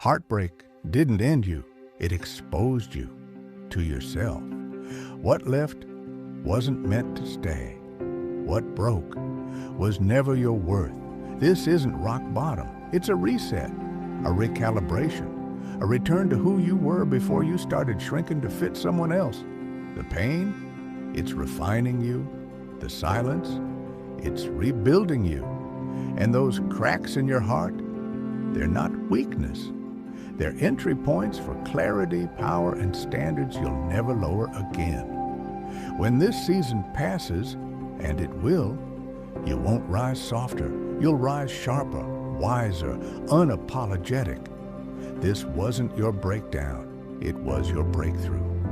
Heartbreak didn't end you, it exposed you to yourself. What left wasn't meant to stay. What broke was never your worth. This isn't rock bottom. It's a reset, a recalibration, a return to who you were before you started shrinking to fit someone else. The pain, it's refining you. The silence, it's rebuilding you. And those cracks in your heart, they're not weakness. They're entry points for clarity, power, and standards you'll never lower again. When this season passes, and it will, you won't rise softer. You'll rise sharper, wiser, unapologetic. This wasn't your breakdown. It was your breakthrough.